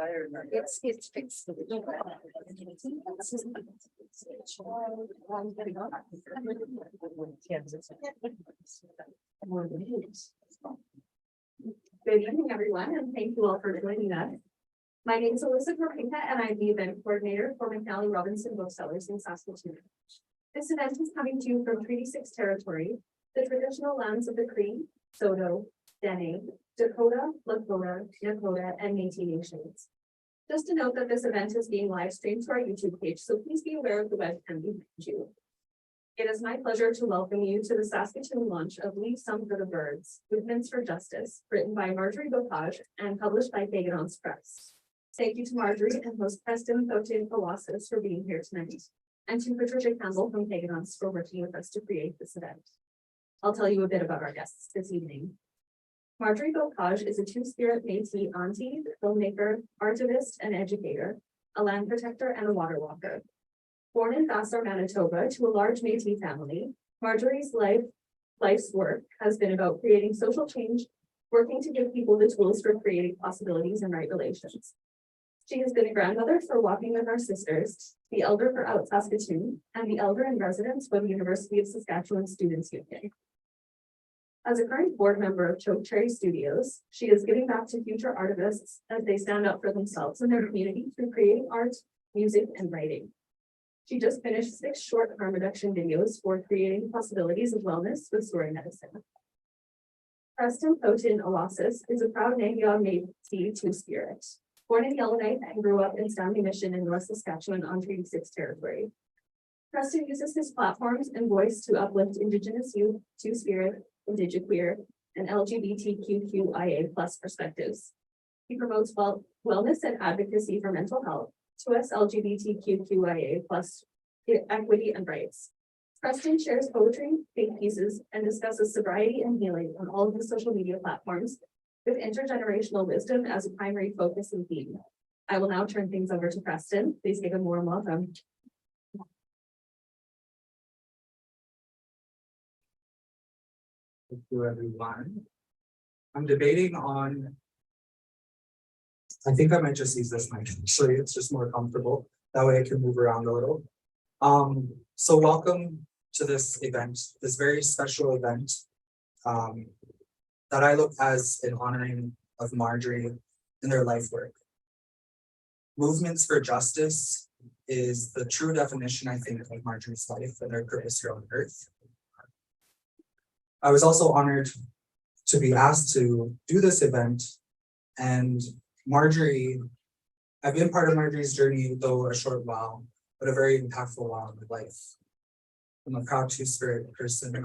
It's fixed. Good evening, everyone, and thank you all for joining us. My name is Alyssa Propinka, and I'm the event coordinator for McNally Robinson Booksellers in Saskatoon. This event is coming to you from Treaty 6 territory, the traditional lands of the Cree, Saulteaux, Dene, Dakota, Lakota, Nakota, and Métis nations. Just to note that this event is being live streamed to our YouTube page, so please be aware of the webcam behind you. It is my pleasure to welcome you to the Saskatoon launch of Leave Some for the Birds, Movements for Justice, written by Marjorie Beaucage and published by Kegedonce Press. Thank you to Marjorie and host Prestin Thōtin-awāsis for being here tonight, and to Patricia Campbell from Kegedonce for working with us to create this event. I'll tell you a bit about our guests this evening. Marjorie Beaucage is a Two Spirit Michif auntie, filmmaker, artivist, and educator, a land protector, and a water walker. Born in Vassar, Manitoba, to a large Métis family, Marjorie's life's work has been about creating social change, working to give people the tools for creating possibilities and right relations. She has been a grandmother for Walking with Our Sisters, the elder for Out Saskatoon, and the elder in residence for the University of Saskatchewan Students' Union. As a current board member of Choke Cherry Studios, she is giving back to future artists as they stand up for themselves and their community through creating art, music, and writing. She just finished 6 short harm reduction videos for creating possibilities of wellness with story medicine. Prestin Thōtin-awāsis is a proud Nagiog Métis Two Spirit. Born in Yellowknife and grew up in Stanley Mission in North Saskatchewan on Treaty 6 territory. Prestin uses his platforms and voice to uplift Indigenous youth, Two Spirit, Indigiqueer, and LGBTQIA+ perspectives. He promotes wellness and advocacy for mental health, to us LGBTQIA+ equity and rights. Prestin shares poetry, think pieces, and discusses sobriety and healing on all of his social media platforms, with intergenerational wisdom as a primary focus and theme. I will now turn things over to Prestin. Please give him a warm welcome. Thank you, everyone. I'm debating on, I think I might just use this mic. Actually, it's just more comfortable. That way I can move around a little. So welcome to this event, this very special event that I look as an honoring of Marjorie and their life work. Movements for Justice is the true definition, I think, of Marjorie's life and her purpose here on Earth. I was also honored to be asked to do this event, and Marjorie, I've been part of Marjorie's journey, though a short while, but a very impactful while in my life. I'm a proud Two Spirit person,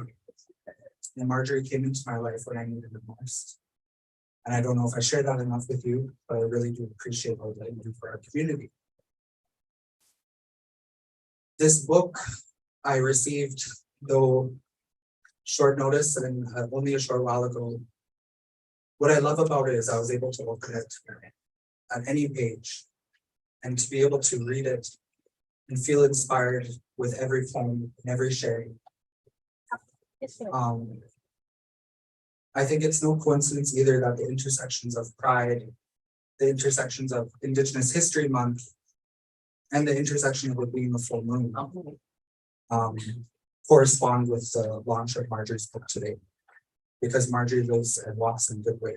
and Marjorie came into my life when I needed it most. And I don't know if I share that enough with you, but I really do appreciate all that you do for our community. This book I received, though short notice and only a short while ago. What I love about it is I was able to open it at any page and to be able to read it and feel inspired with every poem and every sharing. I think it's no coincidence either that the intersections of Pride, the intersections of Indigenous History Month, and the intersection of it being a full moon correspond with the launch of Marjorie's book today, because Marjorie lives and walks in good way.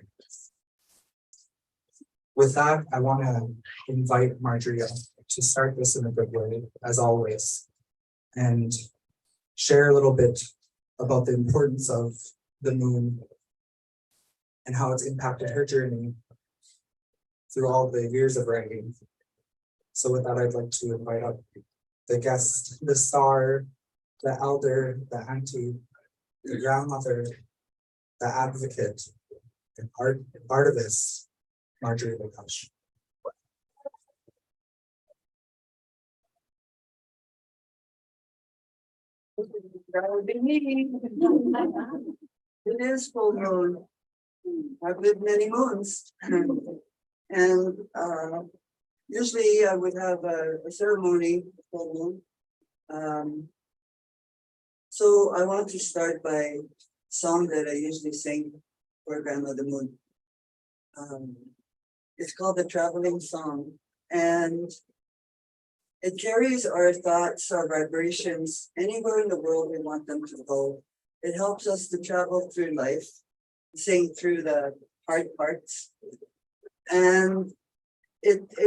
With that, I want to invite Marjorie to start this in a good way, as always, and share a little bit about the importance of the moon and how it's impacted her journey through all the years of writing. So with that, I'd like to invite up the guest, the star, the elder, the auntie, the grandmother, the advocate, and artivist, Marjorie Beaucage. That would be me. It is full moon. I've lived many moons. And usually I would have a ceremony, full moon. So I want to start by a song that I usually sing for Grandmother Moon. It's called the Traveling Song, and it carries our thoughts, our vibrations anywhere in the world we want them to go. It helps us to travel through life, sing through the hard parts, and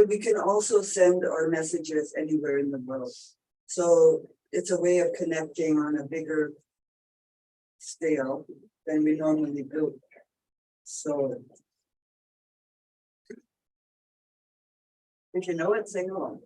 we can also send our messages anywhere in the world. So it's a way of connecting on a bigger scale than we normally do. So if you know it, sing along.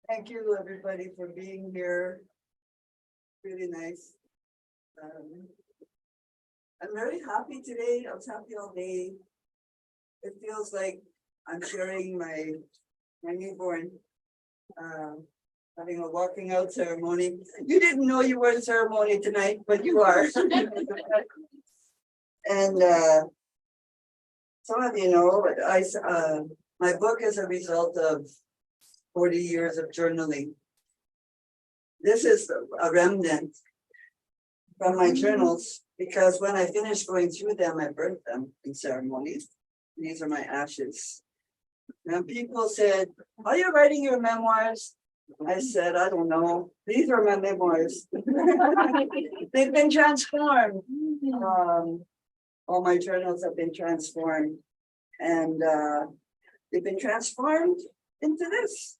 Thank you, everybody, for being here. Really nice. I'm very happy today. I was happy all day. It feels like I'm sharing my newborn, having a walking out ceremony. You didn't know you were in ceremony tonight, but you are. And some of you know, my book is a result of 40 years of journaling. This is a remnant from my journals, because when I finished going through them, I burnt them in ceremonies. These are my ashes. And people said, "Are you writing your memoirs?" I said, "I don't know. These are my memoirs." They've been transformed. All my journals have been transformed, and they've been transformed into this,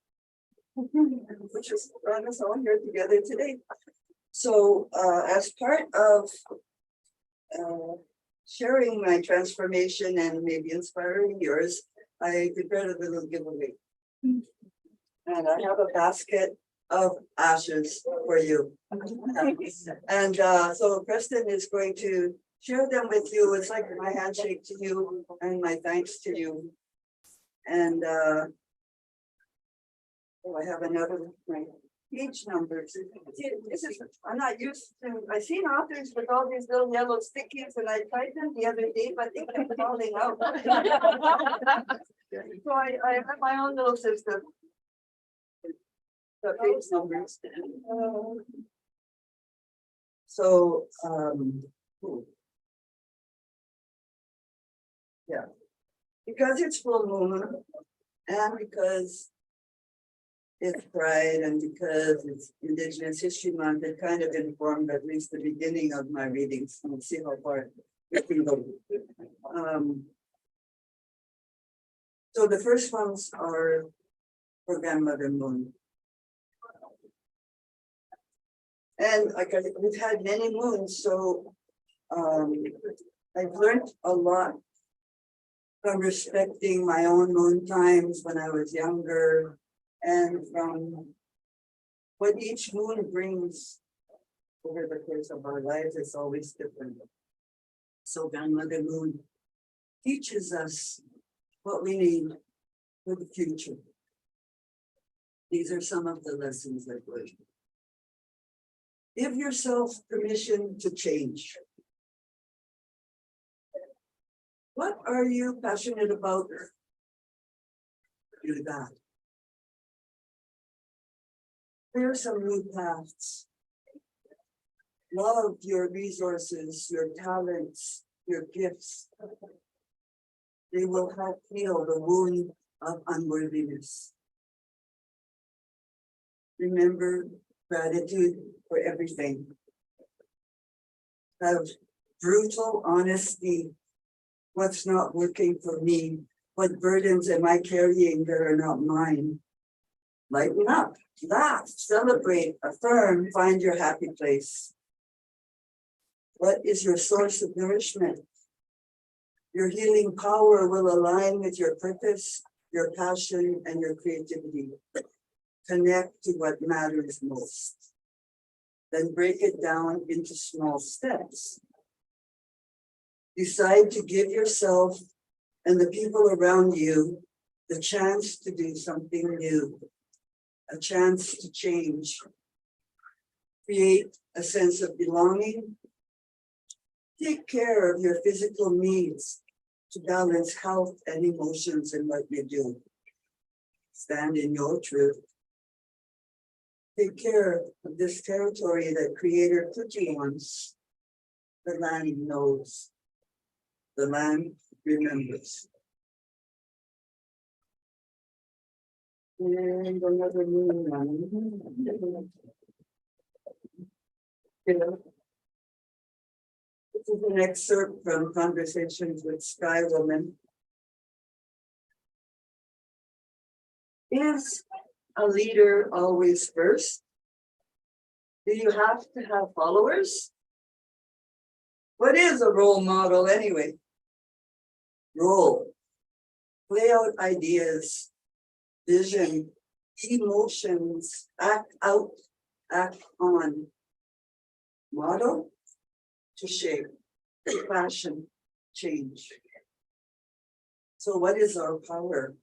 which is brought us all here together today. So as part of sharing my transformation and maybe inspiring yours, I prepared a little giveaway. And I have a basket of ashes for you. And so Prestin is going to share them with you. It's like my handshake to you and my thanks to you. And I have another my page numbers. This is, I'm not used to, I've seen authors with all these little yellow stickies, and I tried them the other day, but they kept falling out. So I have my own little system. The page numbers. So yeah, because it's full moon, and because it's Pride, and because it's Indigenous History Month, it kind of informed at least the beginning of my readings. We'll see how far we can go. So the first ones are for Grandmother Moon. And like we've had many moons, so I've learned a lot from respecting my own moon times when I was younger, and from what each moon brings over the course of our lives is always different. So Grandmother Moon teaches us what we need for the future. These are some of the lessons I've learned. Give yourself permission to change. What are you passionate about do that. Clear some new paths. Love your resources, your talents, your gifts. They will help heal the wound of unworthiness. Remember gratitude for everything. Have brutal honesty. What's not working for me? What burdens am I carrying that are not mine? Lighten up, laugh, celebrate, affirm, find your happy place. What is your source of nourishment? Your healing power will align with your purpose, your passion, and your creativity. Connect to what matters most. Then break it down into small steps. Decide to give yourself and the people around you the chance to do something new, a chance to change. Create a sense of belonging. Take care of your physical needs to balance health and emotions in what you do. Stand in your truth. Take care of this territory that Creator put you on. The land knows. The land remembers. And another moon one. This is an excerpt from Conversations with Sky Woman. Is a leader always first? Do you have to have followers? What is a role model anyway? Role. Play out ideas, vision, emotions, act out, act on. Model, to shape, fashion, change. So what is our power?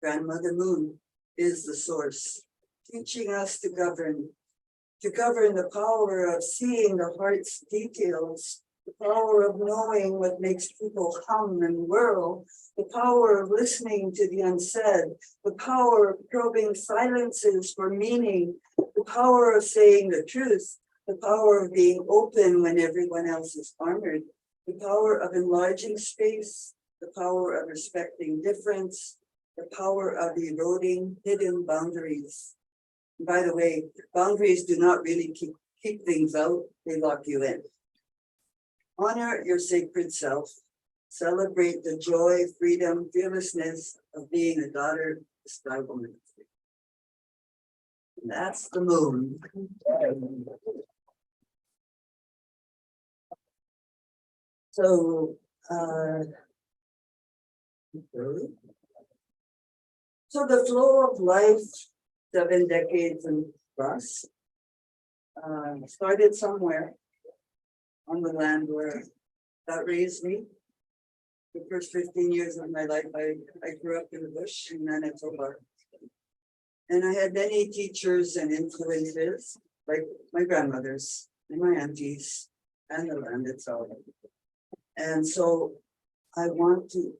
Grandmother Moon is the source, teaching us to govern the power of seeing the heart's details, the power of knowing what makes people hum and whirl, the power of listening to the unsaid, the power of probing silences for meaning, the power of saying the truth, the power of being open when everyone else is armored, the power of enlarging space, the power of respecting difference, the power of eroding hidden boundaries. And by the way, boundaries do not really keep things out, they lock you in. Honor your sacred self. Celebrate the joy, freedom, fearlessness of being a daughter of the Sky Woman. And that's the moon. So, so the flow of life, 7 decades and plus, started somewhere on the land where that raised me. The first 15 years of my life, I grew up in the bush in Manitoba. And I had many teachers and influences, like my grandmothers and my aunties and the land itself. And so I want to,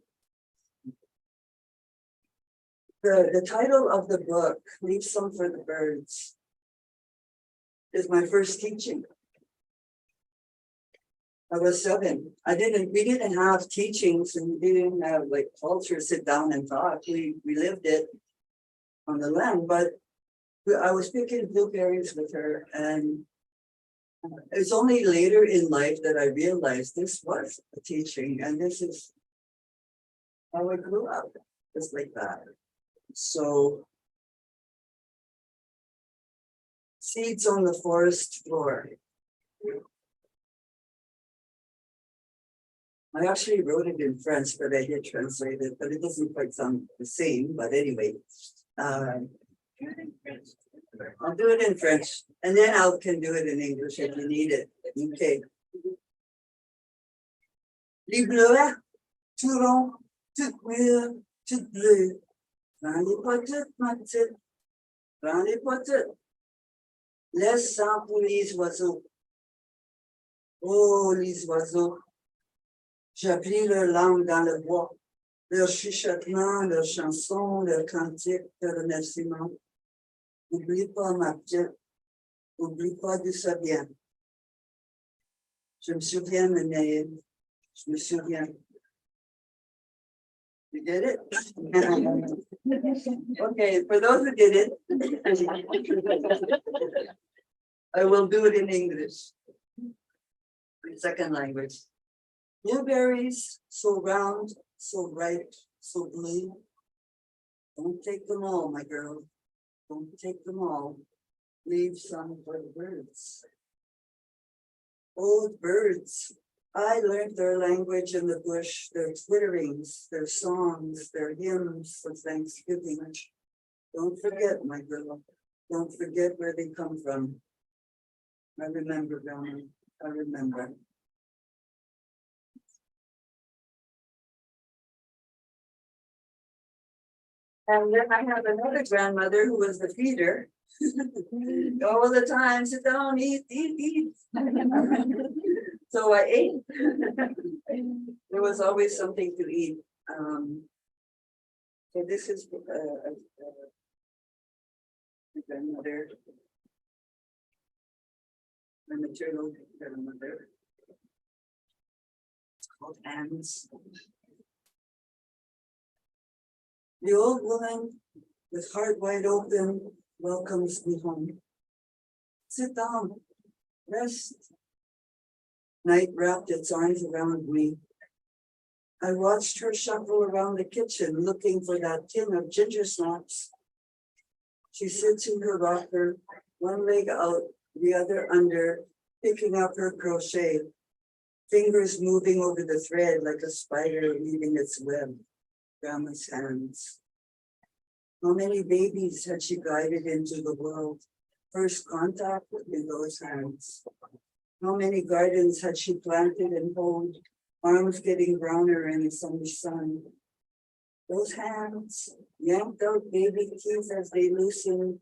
the title of the book, Leave Some for the Birds, is my first teaching. I was 7. We didn't have teachings, and we didn't have like culture, sit down and talk. We lived it on the land, but I was picking blueberries with her, and it's only later in life that I realized this was a teaching, and this is how I grew up, just like that. So, seeds on the forest floor. I actually wrote it in French, but I did translate it, but it doesn't quite sound the same. But anyway, I'll do it in French, and then I can do it in English if you need it. Okay. Les bleuets, tout rond, tout queer, tout bleu. Prends les potes, ma petite. Prends les potes. Laisse sang pour les oiseaux. Oh, les oiseaux. J'ai appris leur langue dans le bois. leurs chuchotements, leurs chansons, leurs cantiques de remerciement. N'oublie pas ma petite, n'oublie pas d'où ça vient. Je me souviens, Menaïd, je me souviens. You did it? Okay, for those who did it, I will do it in English. Second language. Blueberries, so round, so bright, so blue. Don't take them all, my girl. Don't take them all. Leave some for the birds. Old birds. I learned their language in the bush, their twitterings, their songs, their hymns of Thanksgiving. Don't forget, my girl. Don't forget where they come from. I remember, Donna. I remember. And then I have another grandmother who was the feeder. All the time, sit down, eat, eat, eat. So I ate. There was always something to eat. So this is my grandmother, my maternal grandmother. It's called Anne's. The old woman, with heart wide open, welcomes me home. Sit down, rest. Night wrapped its arms around me. I watched her shuffle around the kitchen, looking for that tin of ginger snaps. She sits in her rocker, one leg out, the other under, picking up her crochet, fingers moving over the thread like a spider weaving its web. Grandma's hands. How many babies had she guided into the world? First contact in those hands. How many gardens had she planted and hoed, arms getting browner in the summer sun? Those hands yanked out baby teeth as they loosened,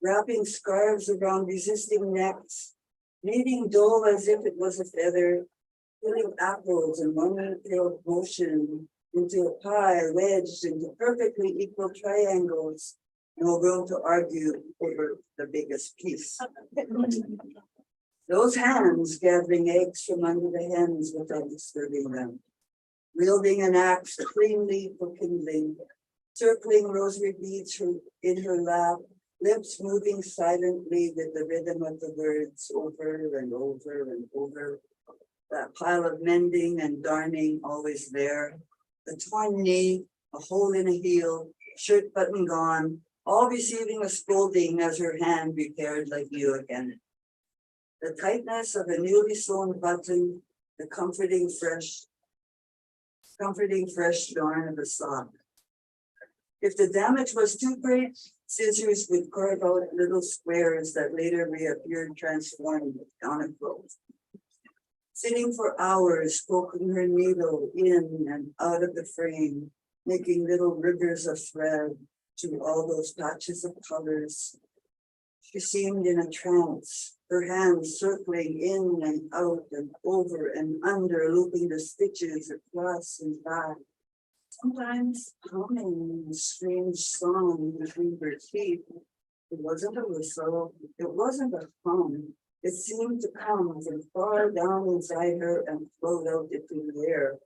wrapping scarves around resisting necks, kneading dough as if it was a feather, filling apples in one-tailed motion into a pie wedged into perfectly equal triangles. No room to argue over the biggest piece. Those hands gathering eggs from under the hens without disturbing them, wielding an axe cleanly for kindling, circling rosary beads in her lap, lips moving silently with the rhythm of the words over and over and over. That pile of mending and darning always there. The torn knee, a hole in a heel, shirt button gone, all receiving a scolding as her hand repaired like new again. The tightness of a newly sewn button, the comforting fresh yarn of a sock. If the damage was too great, scissors would carve out little squares that later reappeared transformed on a quilt. Sitting for hours, poking her needle in and out of the frame, making little rivers of thread through all those patches of colors. She seemed in a trance, her hands circling in and out and over and under, looping the stitches across and back. Sometimes humming a strange song between her teeth. It wasn't a whistle, it wasn't a hum. It seemed to come from far down inside her and float out into the air.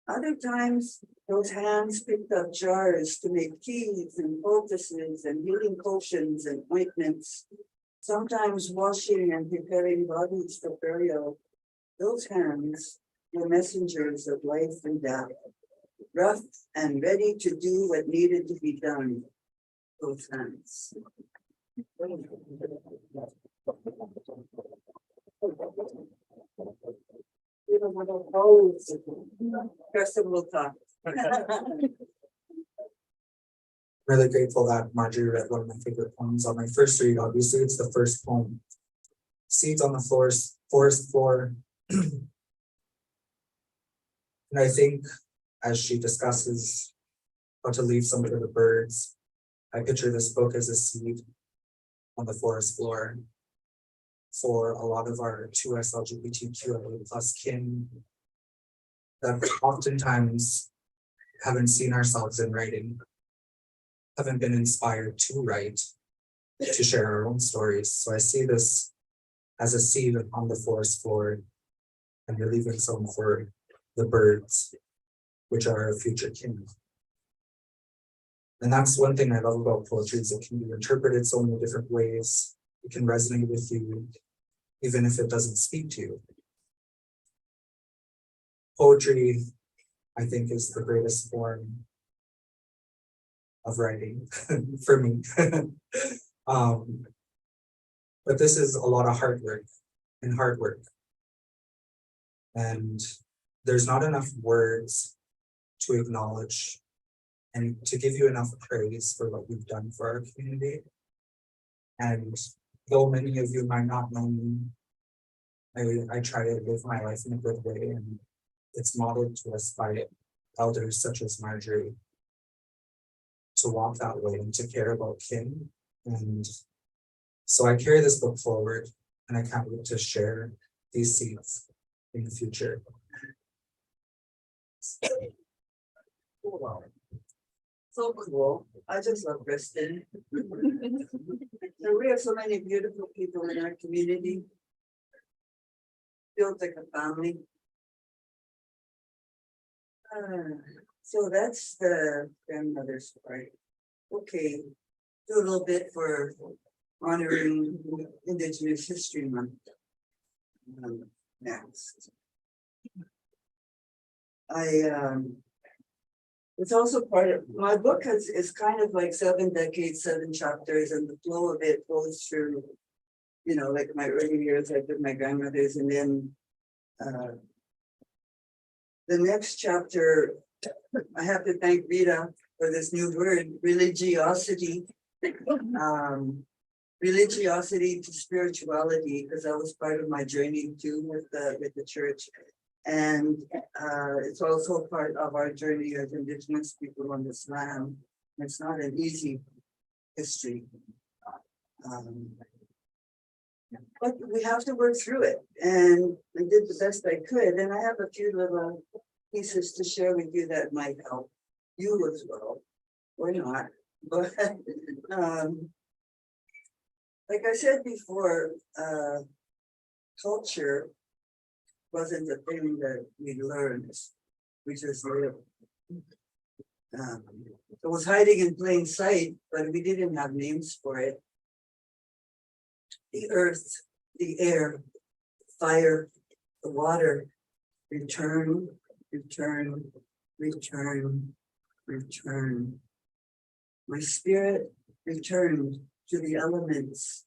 Other times, those hands picked up jars to make teas and poultices and healing potions and ointments, sometimes washing and preparing bodies for burial. Those hands were messengers of life and death, rough and ready to do what needed to be done. Those hands. Prestin will talk. Really grateful that Marjorie read one of my favorite poems on my first read. Obviously, it's the first poem. Seeds on the forest floor. And I think as she discusses how to leave some for the birds, I picture this book as a seed on the forest floor for a lot of our 2S LGBTQIA+ kin that oftentimes haven't seen ourselves in writing, haven't been inspired to write, to share our own stories. So I see this as a seed on the forest floor, and we're leaving some for the birds, which are our future kin. And that's one thing I love about poetry, is it can be interpreted so many different ways. It can resonate with you, even if it doesn't speak to you. Poetry, I think, is the greatest form of writing for me. But this is a lot of hard work. And there's not enough words to acknowledge and to give you enough praise for what you've done for our community. And though many of you might not know me, I try to live my life in a good way, and it's modeled to us by elders such as Marjorie to walk that way and to care about kin. And so I carry this book forward, and I can't wait to share these seeds in the future. So cool. I just love Prestin. So we have so many beautiful people in our community. Feels like a family. So that's the grandmother's part. Okay, do a little bit for honoring Indigenous History Month. Next. It's also part of my book is kind of like 7 decades, 7 chapters, and the flow of it goes through, you know, like my early years, like with my grandmothers, and then the next chapter, I have to thank Rita for this new word, religiosity. Religiosity to spirituality, because that was part of my journey too with the church. And it's also part of our journey as Indigenous people on this land. It's not an easy history. But we have to work through it. And I did the best I could. And I have a few little pieces to share with you that might help you as well, or not. But like I said before, culture wasn't the thing that we learned. We just lived. It was hiding in plain sight, but we didn't have names for it. The earth, the air, fire, the water, return, return, return, return. My spirit returned to the elements.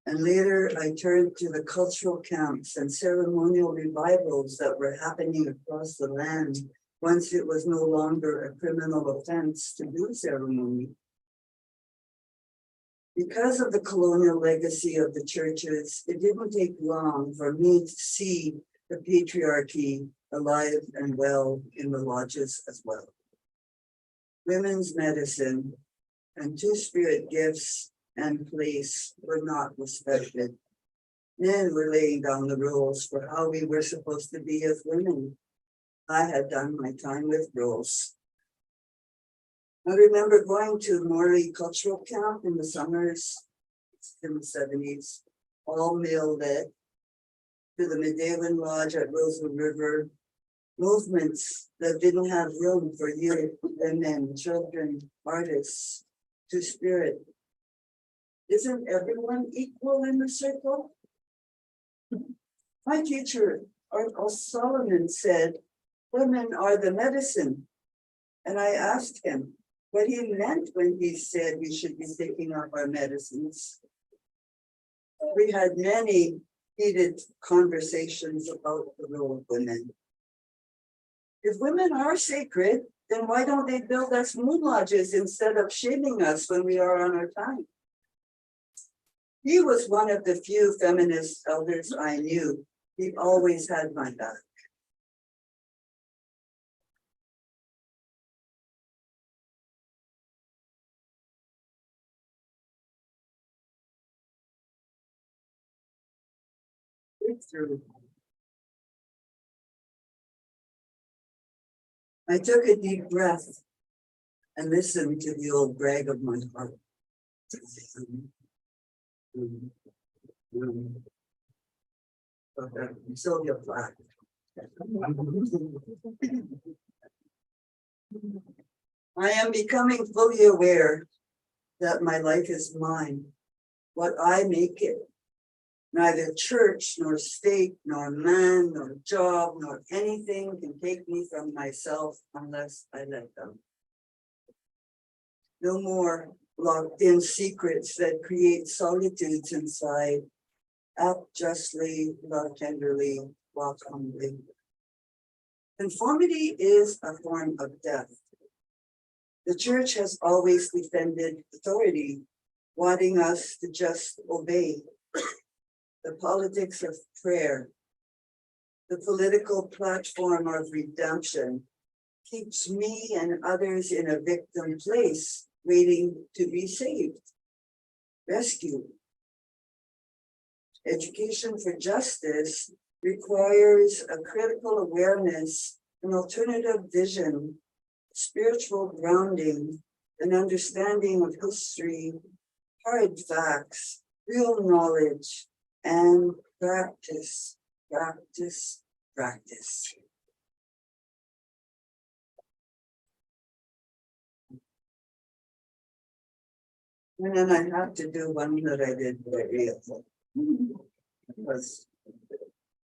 And later I turned to the cultural camps and ceremonial revivals that were happening across the land once it was no longer a criminal offense to do ceremony. Because of the colonial legacy of the churches, it didn't take long for me to see the patriarchy alive and well in the lodges as well. Women's medicine and two-spirit gifts and place were not respected. Men were laying down the rules for how we were supposed to be as women. I had done my time with rules. I remember going to Morley Cultural Camp in the summers in the 70s, all male-led, to the Medewan Lodge at Rosewood River, movements that didn't have room for youth, women, children, artists, two-spirit. Isn't everyone equal in the circle? My teacher, Art Solomon, said, women are the medicine. And I asked him what he meant when he said we should be taking up our medicines. We had many heated conversations about the role of women. If women are sacred, then why don't they build us moon lodges instead of shaming us when we are on our time? He was one of the few feminist elders I knew. He always had my back. Breakthrough. I took a deep breath and listened to the old brag of my heart. Sylvia Plath. I am becoming fully aware that my life is mine, what I make it. Neither church, nor state, nor man, nor job, nor anything can take me from myself unless I let them. No more locked in secrets that create solitudes inside. Act justly, love tenderly, walk humbly. Conformity is a form of death. The church has always defended authority, wanting us to just obey. The politics of prayer, the political platform of redemption, keeps me and others in a victim place, waiting to be saved, rescued. Education for justice requires a critical awareness, an alternative vision, spiritual grounding, an understanding of history, hard facts, real knowledge, and practice, practice, practice. And then I have to do one that I did very well, because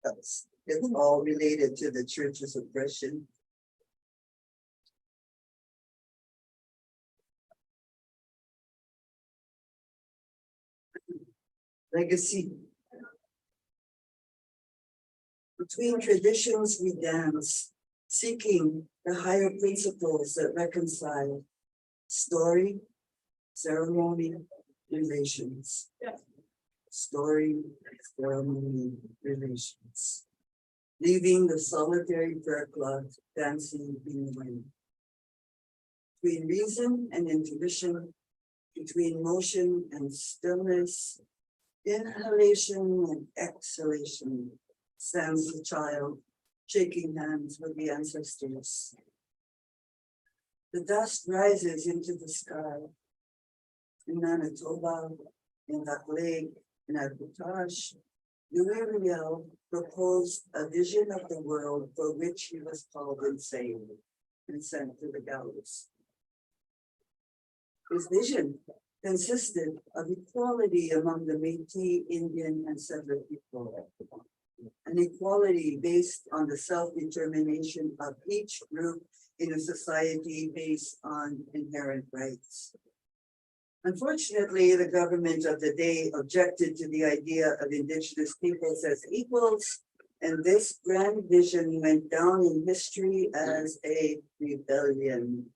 it's all related to the church's oppression. Legacy. Between traditions we dance, seeking the higher principles that reconcile story, ceremony, relations. Story, ceremony, relations. Leaving the solitary prayer cloth dancing in the wind. Between reason and intuition, between motion and stillness, inhalation and exhalation, stands the child, shaking hands with the ancestors. The dust rises into the sky. In Manitoba, in acclaimed, in Albertage, Louis proposed a vision of the world for which he was called insane and sent to the gallows. His vision consisted of equality among the Métis, Indian, and settler people. An equality based on the self-determination of each group in a society based on inherent rights. Unfortunately, the government of the day objected to the idea of Indigenous peoples as equals, and this grand vision went down in history as a rebellion.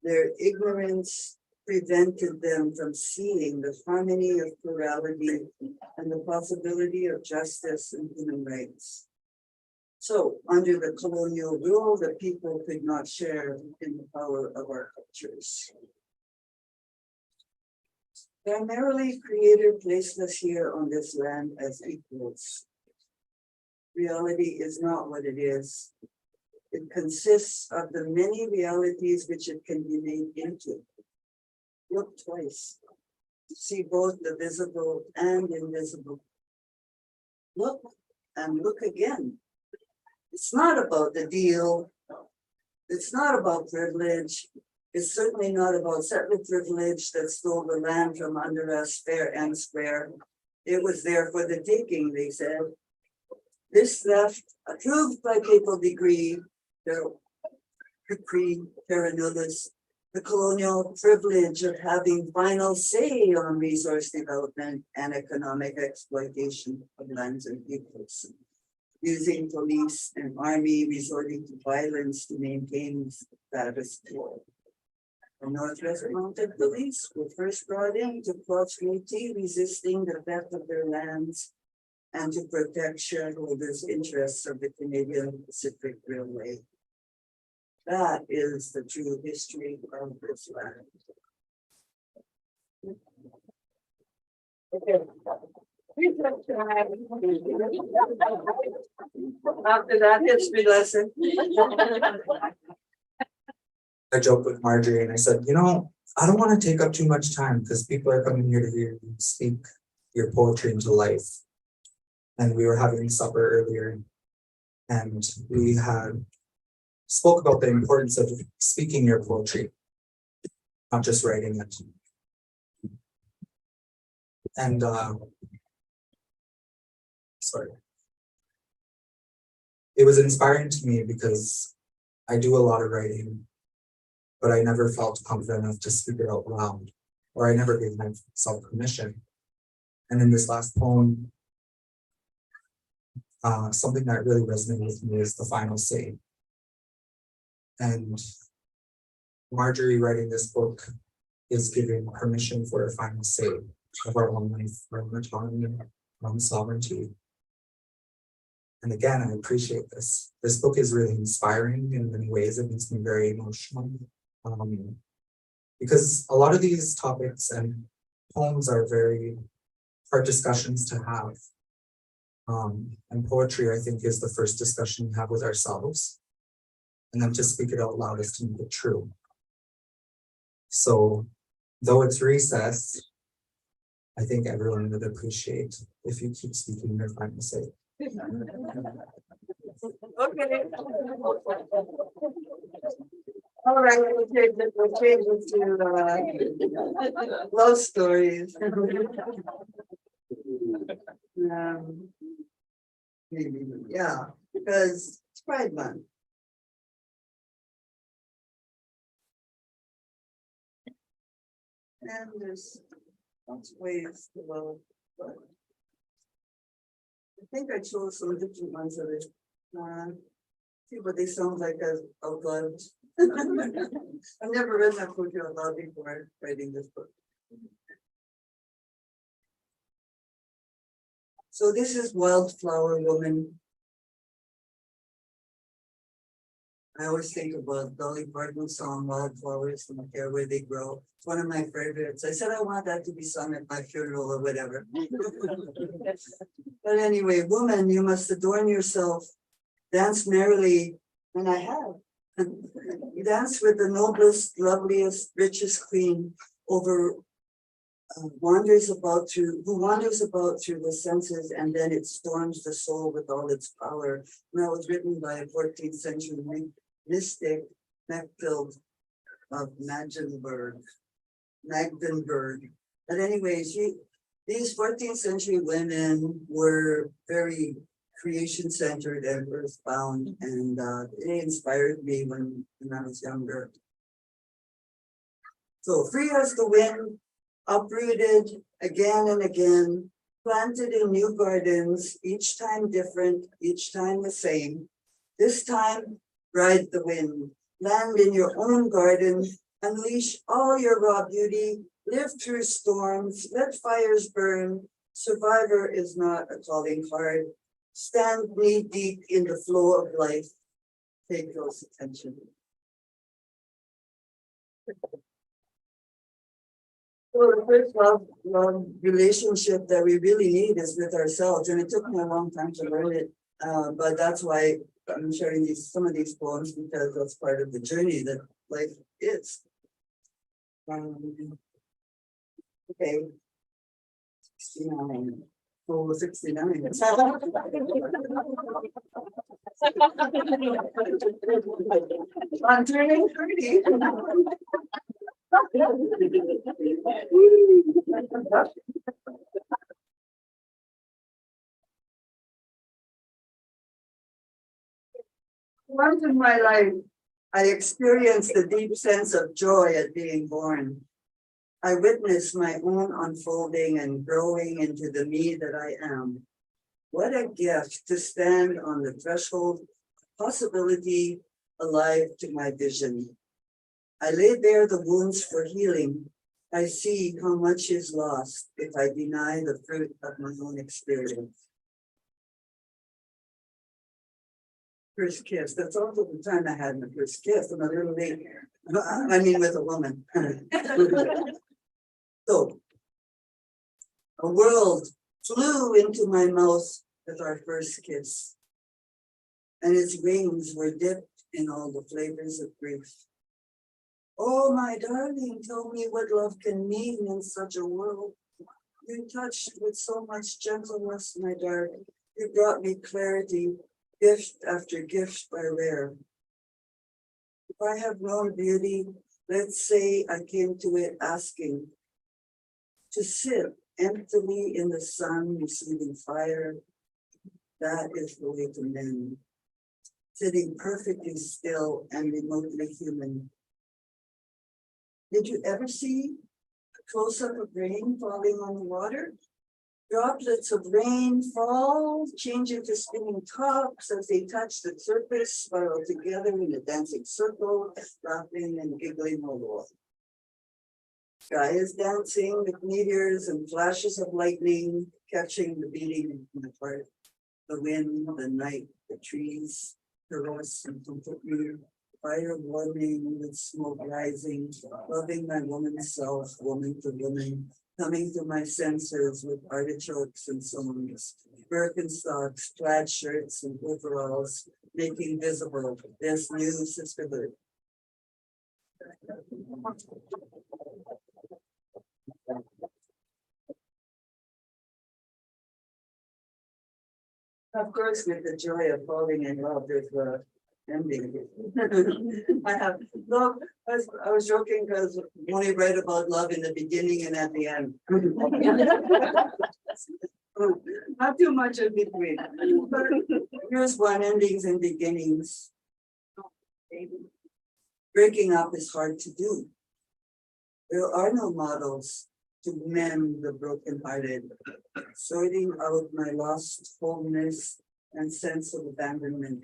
Their ignorance prevented them from seeing the harmony of plurality and the possibility of justice and human rights. So, under the colonial rule, the people could not share in the power of our cultures. Primarily, Creator placed us here on this land as equals. Reality is not what it is. It consists of the many realities which it can be made into. Look twice to see both the visible and invisible. Look and look again. It's not about the deal. It's not about privilege. It's certainly not about settler privilege that stole the land from under us fair and square. It was there for the taking, they said. This theft, approved by papal decree, terra nullius, the colonial privilege of having final say on resource development and economic exploitation of lands and peoples, using police and army resorting to violence to maintain status quo. The Northwest Mounted Police were first brought in to quash Métis resisting the theft of their lands and to protect shareholders' interests of the Canadian Pacific Railway. That is the true history of this land. Okay. After that history lesson. I joked with Marjorie and I said, you know, I don't want to take up too much time because people are coming here to hear you speak your poetry into life. And we were having supper earlier and we had spoke about the importance of speaking your poetry, not just writing it. And sorry. It was inspiring to me because I do a lot of writing, but I never felt confident enough to speak it out loud, or I never gave myself permission. And in this last poem, something that really resonated with me is the final say. And Marjorie writing this book is giving permission for a final say of our own life, our own autonomy, our own sovereignty. And again, I appreciate this. This book is really inspiring in many ways. It makes me very emotional. Because a lot of these topics and poems are very hard discussions to have. And poetry, I think, is the first discussion we have with ourselves. And then to speak it out loud is to make it true. So, though it's recess, I think everyone would appreciate if you keep speaking your final say. Okay. All right, we'll change it to love stories. Yeah, because it's Pride Month. And there's lots of ways to love, but I think I chose some different ones of it. See what they sound like as out loud. I've never read that poetry out loud before writing this book. So this is Wildflower Woman. I always think about Dolly Parton's song, Wildflowers, don't care where they grow. It's one of my favorites. I said I want that to be sung at my funeral or whatever. But anyway, woman, you must adorn yourself, dance merrily, and I have. Dance with the noblest, loveliest, richest queen over who wanders about through the senses, and then it storms the soul with all its power. And that was written by a 14th century mystic, Mechthild of Magdeburg. But anyway, these 14th century women were very creation centered and earthbound, and they inspired me when I was younger. So free as the wind, uprooted again and again, planted in new gardens, each time different, each time the same. This time, ride the wind, land in your own garden, unleash all your raw beauty, live through storms, let fires burn. Survivor is not a calling card. Stand knee deep in the flow of life. Take close attention. So the first love relationship that we really need is with ourselves, and it took me a long time to learn it. But that's why I'm sharing some of these poems, because that's part of the journey that life is. Okay. 69. Oh, 69. I'm turning 30. Once in my life, I experienced a deep sense of joy at being born. I witnessed my own unfolding and growing into the me that I am. What a gift to stand on the threshold of possibility, alive to my vision. I lay bare the wounds for healing. I see how much is lost if I deny the fruit of my own experience. First kiss, that's also the time I had my first kiss. I'm a little late. I mean, with a woman. So, a world flew into my mouth with our first kiss, and its wings were dipped in all the flavors of grief. Oh, my darling, tell me what love can mean in such a world. You touched with so much gentleness, my darling. You brought me clarity, gift after gift by rare. If I have known beauty, let's say I came to it asking to sit emptily in the sun, receiving fire. That is the way to men, sitting perfectly still and remotely human. Did you ever see a close-up of rain falling on the water? Droplets of rain fall, change into spinning tops as they touch the surface, spiral together in a dancing circle, laughing and giggling all the while. Sky is dancing with meteors and flashes of lightning, catching the beating of my heart. The wind, the night, the trees, caress and comfort me. Fire warming with smoke rising, loving my woman self, woman to woman, coming to my senses with artichokes and songs, Birkenstocks, plaid shirts and overalls, making visible this new sisterhood. Of course, with the joy of falling in love with the ending. I have love. I was joking because you only write about love in the beginning and at the end. Not too much in between. But here's one: endings and beginnings. Breaking up is hard to do. There are no models to mend the brokenhearted, sorting out my lost wholeness and sense of abandonment,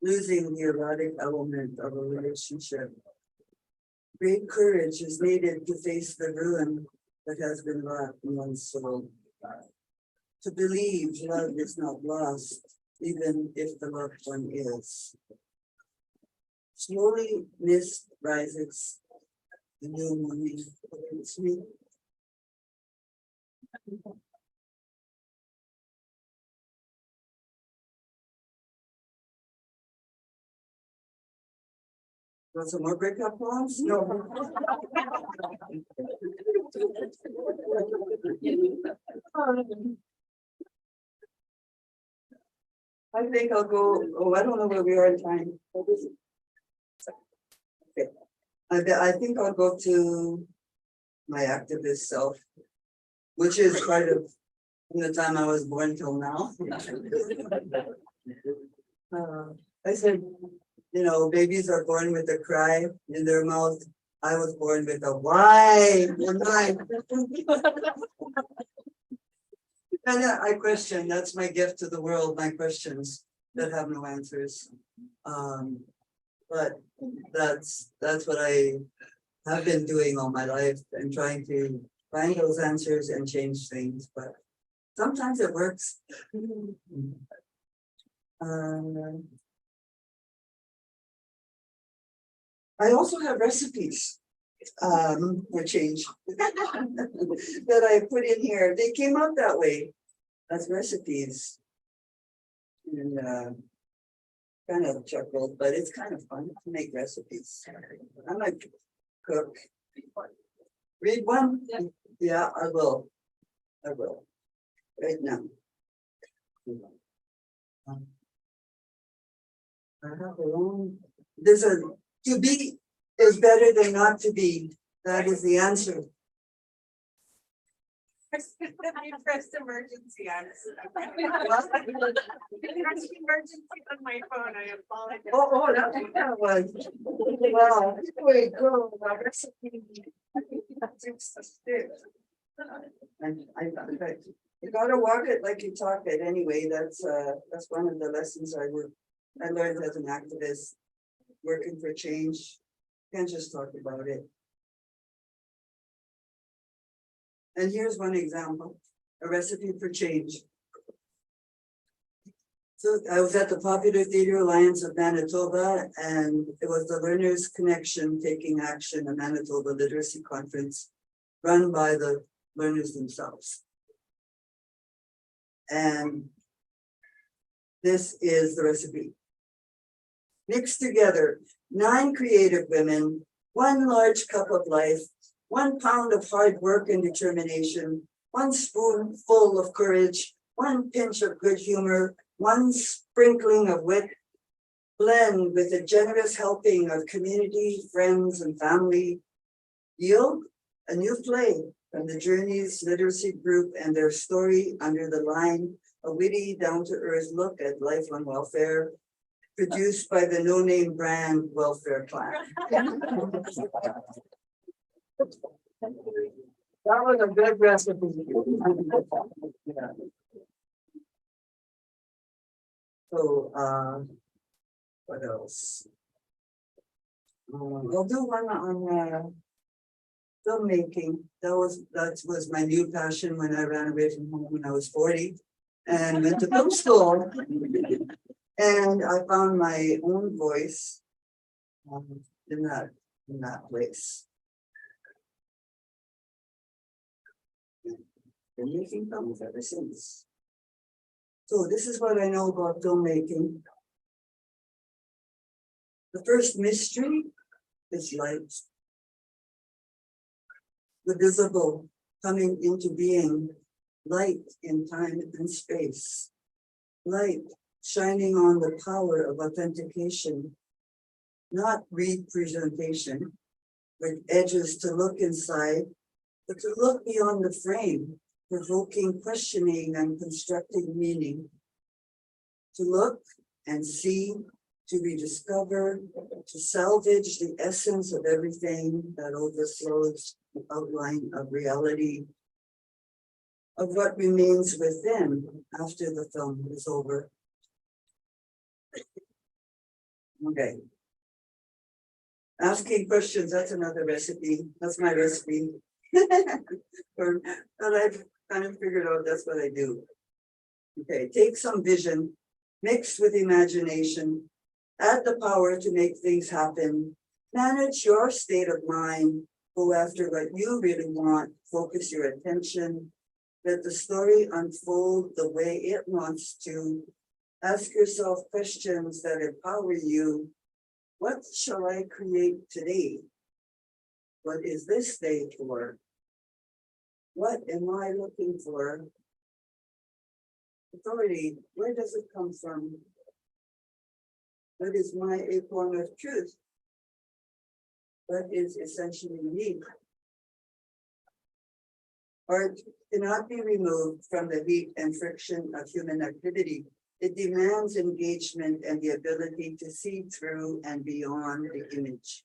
losing the erotic element of a relationship. Great courage is needed to face the ruin that has been wrought in one's soul. To believe love is not lost, even if the loved one is. Slowly mist rises, the new morning opens me. Want some more breakup poems? No. I think I'll go, oh, I don't know where we are in time. What is it? Okay. I think I'll go to my activist self, which is part of from the time I was born till now. I said, you know, babies are born with a cry in their mouth. I was born with a why in mine. And I question, that's my gift to the world, my questions that have no answers. But that's what I have been doing all my life and trying to find those answers and change things, but sometimes it works. I also have recipes for change that I put in here. They came out that way as recipes. And kind of chuckled, but it's kind of fun to make recipes. I'm a cook. Read one? Yeah, I will. I will. Right now. I have a long, there's a to be is better than not to be. That is the answer. I pressed emergency on it. I pressed emergency on my phone. I apologize. Oh, that's what that was. Wow. Anyway, go. My recipe. And you gotta walk it like you talk it anyway. That's one of the lessons I learned as an activist, working for change. Can't just talk about it. And here's one example, a recipe for change. So I was at the Popular Theatre Alliance of Manitoba, and it was the Learners Connection Taking Action, a Manitoba Literacy Conference run by the learners themselves. And this is the recipe. Mix together 9 creative women, 1 large cup of life, 1 pound of hard work and determination, 1 spoonful of courage, 1 pinch of good humor, 1 sprinkling of wit, blend with a generous helping of community, friends, and family. Yield a new play from the Journeys Literacy Group and their story under the line, a witty, down-to-earth look at life on welfare, produced by the no-name brand Welfare Clan. That was a good recipe. Yeah. So, what else? I'll do one on filmmaking. That was my new passion when I ran away from home when I was 40 and went to film school. And I found my own voice in that place. Been making films ever since. So this is what I know about filmmaking. The first mystery is light. The visible coming into being, light in time and space. Light shining on the power of authentication, not representation, with edges to look inside, but to look beyond the frame, provoking questioning and constructing meaning. To look and see, to rediscover, to salvage the essence of everything that overflows the outline of reality, of what remains within after the film is over. Okay. Asking questions, that's another recipe. That's my recipe. But I've kind of figured out that's what I do. Okay, take some vision, mixed with imagination, add the power to make things happen, manage your state of mind, go after what you really want, focus your attention, let the story unfold the way it wants to. Ask yourself questions that empower you. What shall I create today? What is this day for? What am I looking for? Authority, where does it come from? What is my acorn of truth? What is essentially me? Art cannot be removed from the heat and friction of human activity. It demands engagement and the ability to see through and beyond the image.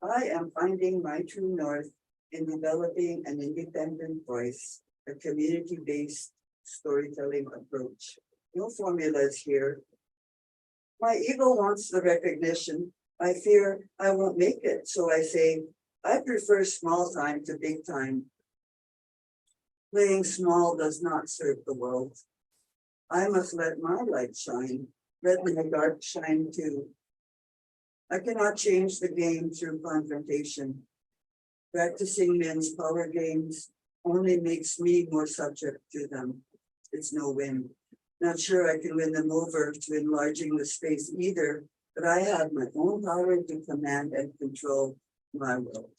I am finding my true north in developing an independent voice, a community-based storytelling approach. No formulas here. My ego wants the recognition. I fear I won't make it, so I say, I prefer small time to big time. Playing small does not serve the world. I must let my light shine, let my dark shine too. I cannot change the game through confrontation. Practicing men's power games only makes me more subject to them. It's no win. Not sure I can win them over to enlarging the space either, but I have my own power to command and control my world.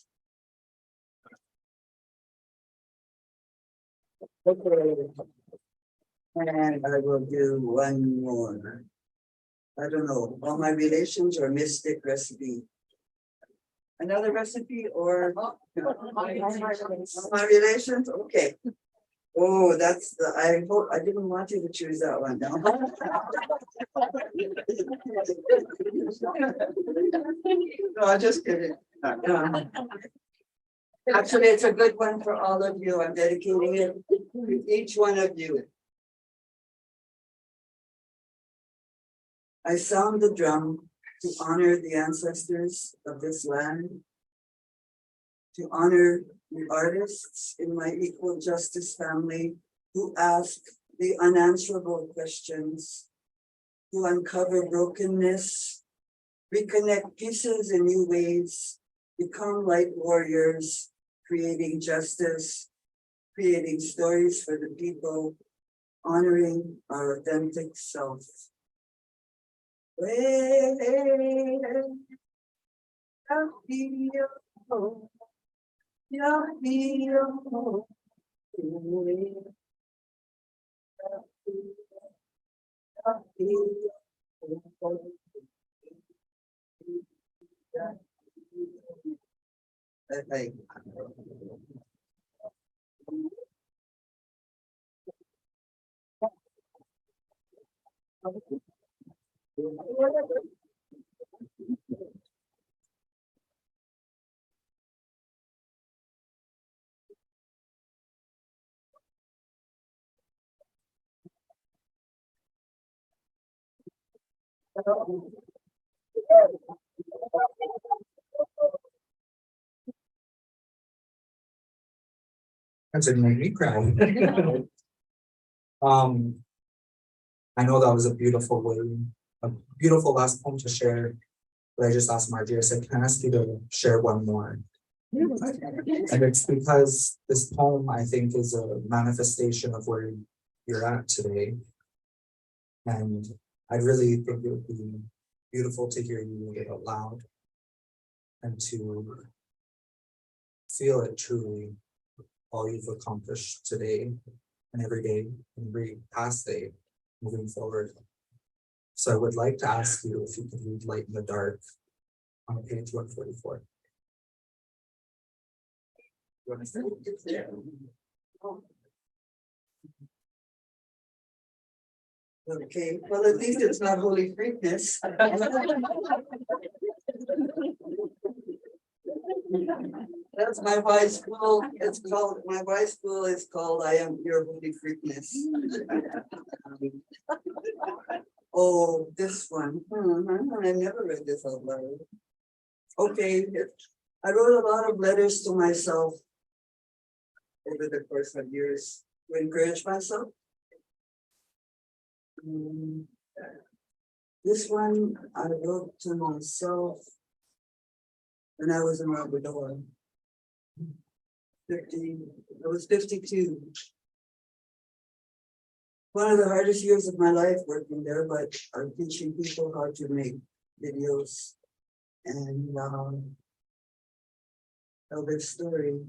Okay. And I will do one more. I don't know, all my relations or mystic recipe. Another recipe or my relations? Okay. Oh, that's the, I didn't want you to choose that one. No. No, I'm just kidding. Actually, it's a good one for all of you. I'm dedicating it to each one of you. I sound the drum to honor the ancestors of this land, to honor the artists in my equal justice family who ask the unanswerable questions, who uncover brokenness, reconnect pieces in new ways, become light warriors, creating justice, creating stories for the people, honoring our authentic self. Like, That's a made me cry. I know that was a beautiful way, a beautiful last poem to share. But I just asked Marjorie, I said, can I ask you to share one more? And it's because this poem, I think, is a manifestation of where you're at today. And I really think it would be beautiful to hear you read it out loud and to feel it truly, all you've accomplished today and every day, and every past day moving forward. So I would like to ask you if you could read Light in the Dark on page 144. You want to start? okay, well, at least it's not Holy Freakness. That's my high school. It's called, my high school is called I Am Your Holy Freakness. Oh, this one. I never read this out loud. Okay, I wrote a lot of letters to myself over the course of years to encourage myself. This one I wrote to myself when I was in Labrador. I was 52. One of the hardest years of my life working there, but I'm teaching people how to make videos and tell their story.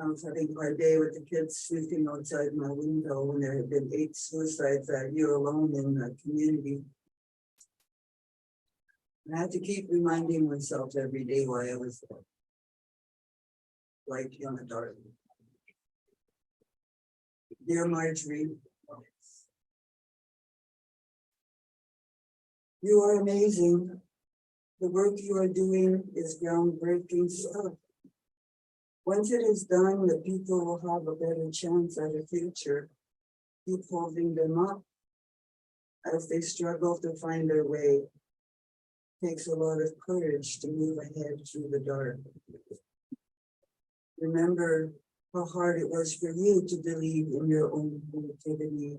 I was having a hard day with the kids sleeping outside my window when there had been 8 suicides that year alone in the community. And I had to keep reminding myself every day why I was there. Light in the dark. Dear Marjorie, you are amazing. The work you are doing is groundbreaking stuff. Once it is done, the people will have a better chance at a future. Keep holding them up as they struggle to find their way. It takes a lot of courage to move ahead through the dark. Remember how hard it was for you to believe in your own creativity,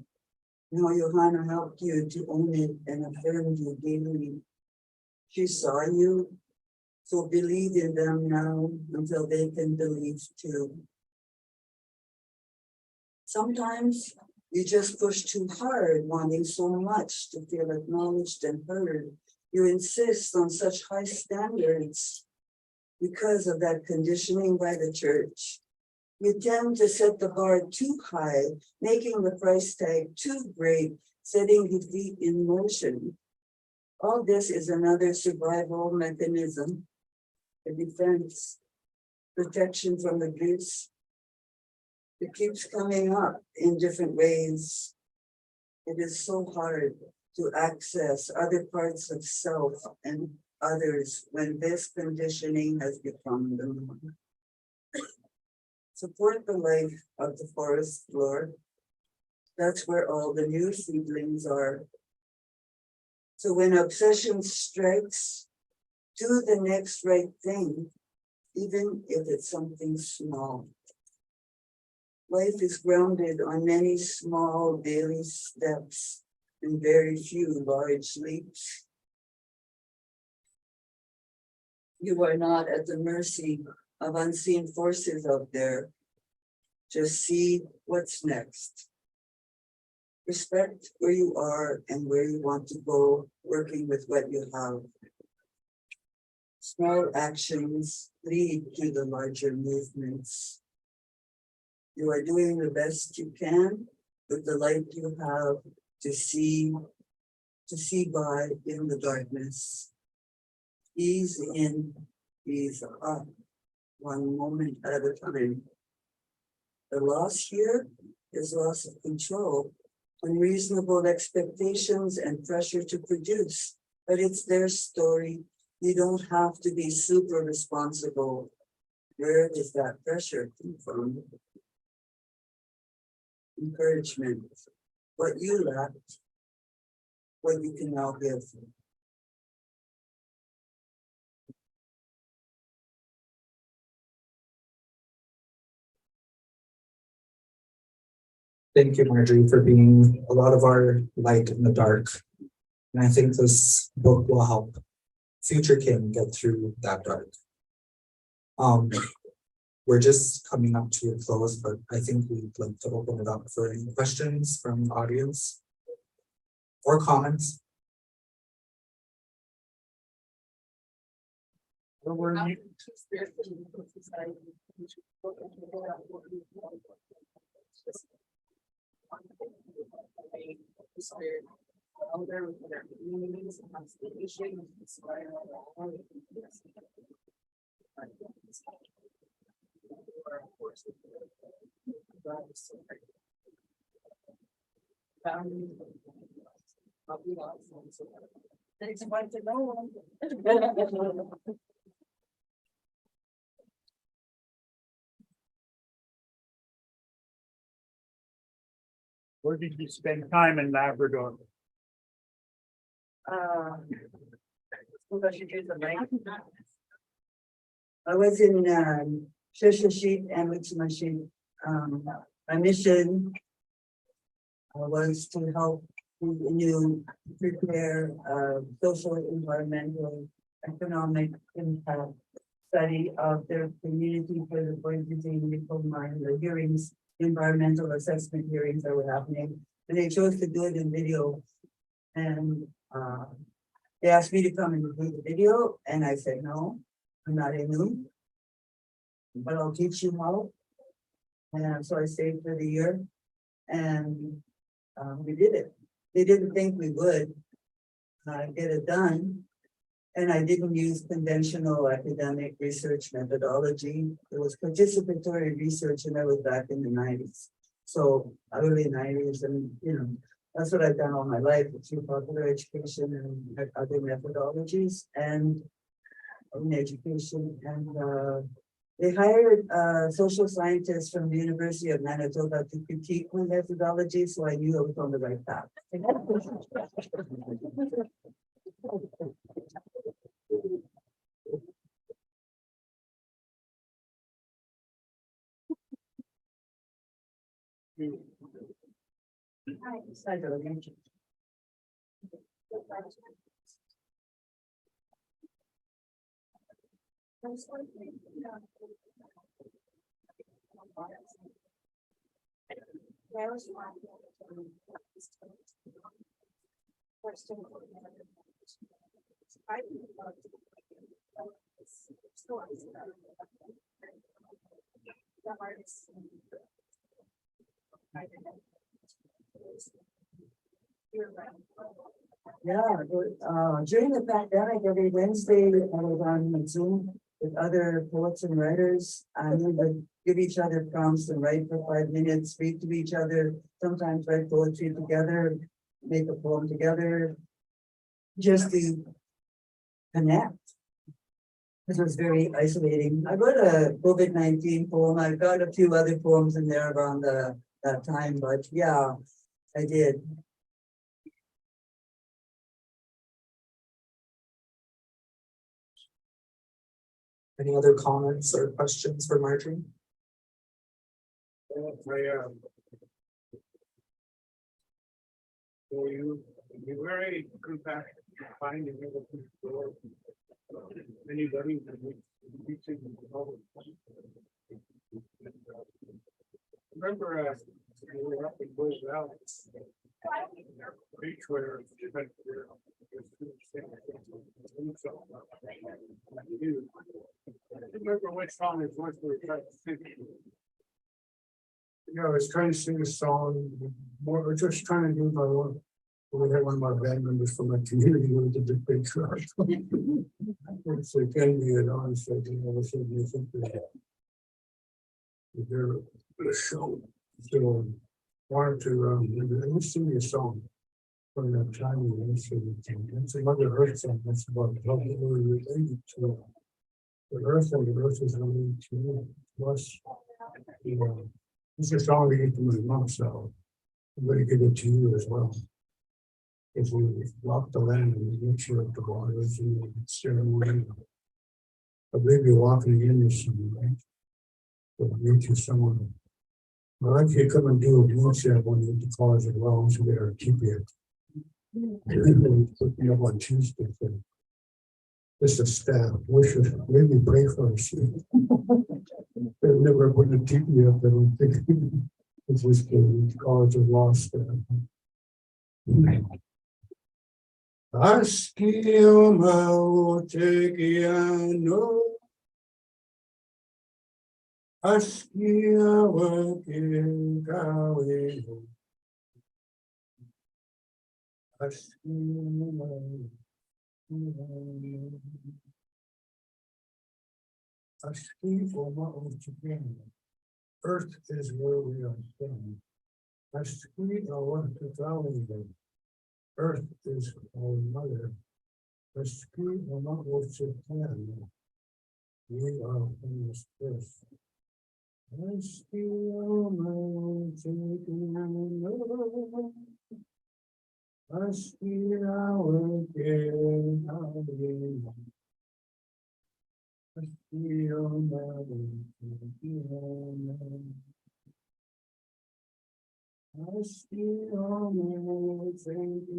and how Johanna helped you to own it and affirmed you daily. She saw you, so believe in them now until they can believe too. Sometimes you just push too hard, wanting so much to feel acknowledged and heard. You insist on such high standards because of that conditioning by the church. You tend to set the bar too high, making the price tag too great, setting defeat in motion. All this is another survival mechanism, a defense, protection from abuse. It keeps coming up in different ways. It is so hard to access other parts of self and others when this conditioning has become the norm. Support the life of the forest floor. That's where all the new seedlings are. So when obsession strikes, do the next right thing, even if it's something small. Life is grounded on many small daily steps and very few large leaps. You are not at the mercy of unseen forces out there. Just see what's next. respect where you are and where you want to go, working with what you have. Small actions lead to the larger movements. You are doing the best you can with the light you have to see by in the darkness. Ease in, ease up, one moment at a time. The loss here is loss of control, unreasonable expectations and pressure to produce, but it's their story. You don't have to be super responsible. Where does that pressure come from? Encouragement, what you lacked, what you can now give. Thank you, Marjorie, for being a lot of our light in the dark. And I think this book will help future Kim get through that dark. We're just coming up to a close, but I think we'd like to open it up for any questions from the audience or comments. Two Spirit elder with their communities and constellation inspire all of course, thanks to know. Where did you spend time in Labrador? I was in Shishashit and Witchmashit. My mission was to help you prepare social, environmental, economic impact study of their community for the poignant diploma and the hearings, environmental assessment hearings that were happening. And they chose to do it in video. And they asked me to come and do the video, and I said, no, I'm not in them, but I'll teach you how. And so I stayed for the year, and we did it. They didn't think we would get it done. And I didn't use conventional academic research methodology. It was participatory research, and that was back in the 90s. So early 90s, and that's what I've done all my life through popular education and other methodologies and in education. And they hired social scientists from the University of Manitoba to critique my methodology, so I knew I was on the right path. Yeah, during the pandemic, every Wednesday, I was on Zoom with other poets and writers, and we would give each other prompts and write for 5 minutes, speak to each other, sometimes write poetry together, make a poem together, just to connect. This was very isolating. I wrote a COVID-19 poem. I've got a few other poems in there around that time, but yeah, I did. Any other comments or questions for Marjorie? So you very compassionate, finding anybody remember we were up in Bush Valley Each where. Remember which song is what we were trying to think. You know, I was trying to sing a song, more, just trying to do my own. We had one of my band members from my community who was a big truck. It's like Kenny and I said, you know, said, you think that they're a show. So wanted to let's sing a song from that time. It's another earth song. That's about how we're related to the earth, and the earth is related to us. You know, it's a song we get to my mom, so I'm going to give it to you as well. If we walk the land and make sure the water is in the ceremony, I believe you're walking in this summer, right? So meet you someone. I'd like you to come and do a blue ceremony at the college as well, so we are keep it. Put me up on Tuesday. Just a staff, wishes, maybe pray for us. They've never put a TV up, I don't think. It's just the college of law staff. Askia wakin kawe. Aski oma ochiken. Earth is where we are staying. Aski awa kawe. Earth is our mother. Aski oma ochiken. We are from this earth. Aski oma ochiken. Aski awa kawe. Aski oma ochiken. Aski oma ochiken.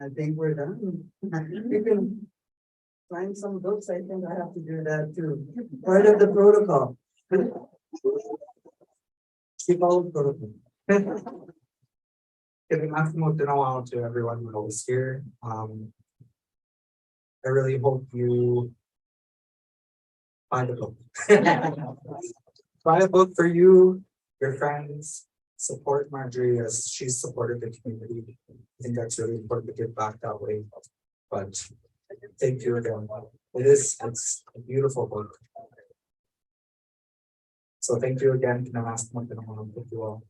I think we're done. We can find some books. I think I have to do that too. Part of the protocol. Keep all the protocol. Giving maximum denial to everyone who was here. I really hope you find a book. Find a book for you, your friends. Support Marjorie as she's supported the community. I think that's really important to give back that way. But thank you again. It's a beautiful book. So thank you again. Can I ask one thing? Thank you all.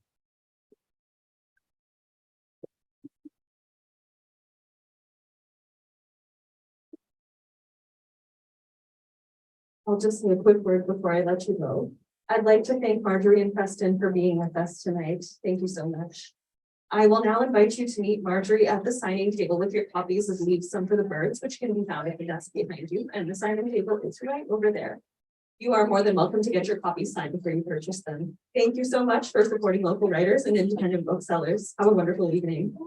I'll just say a quick word before I let you go. I'd like to thank Marjorie and Preston for being with us tonight. Thank you so much. I will now invite you to meet Marjorie at the signing table with your copies of Leave Some for the Birds, which can be found at the desk behind you, and the signing table is right over there. You are more than welcome to get your copies signed before you purchase them. Thank you so much for supporting local writers and independent booksellers. Have a wonderful evening.